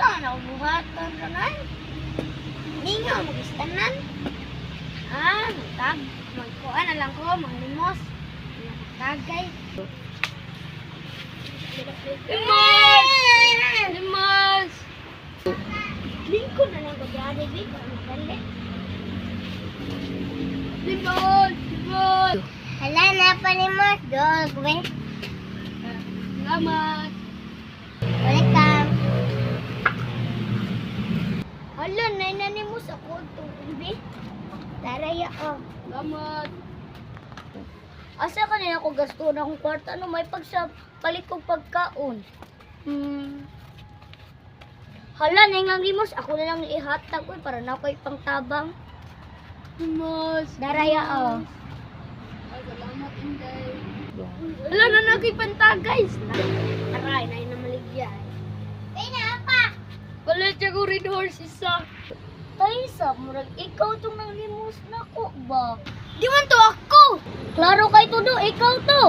Saan ako buhaton ranan? Hindi nga mag-istanan. Magkuhan na lang ko, mga limos. Tagay. Limos! Lingko na lang magyari, babe. Para madali. Limos! Limos! Hala na pa limos. Dog, babe. Salamat. Welcome. Hala, nainanimos ako itong ubi. Taraya, Salamat. Asa ka na ako gasto na akong kwarta? Ano, may palit kong pagkaon. Hala, naingang limos. Ako na lang ihatag ko para na ako ipangtabang. Limos. Daraya, Salamat, Inday. Hala, na nagipantagay. Aray, na inamaligyan. Ay, naapa. Palit siya ko red horse isa. Taisa, murag ikaw itong nanglimos na ko ba? Di man to ako! Klaro kay todo, ikaw to!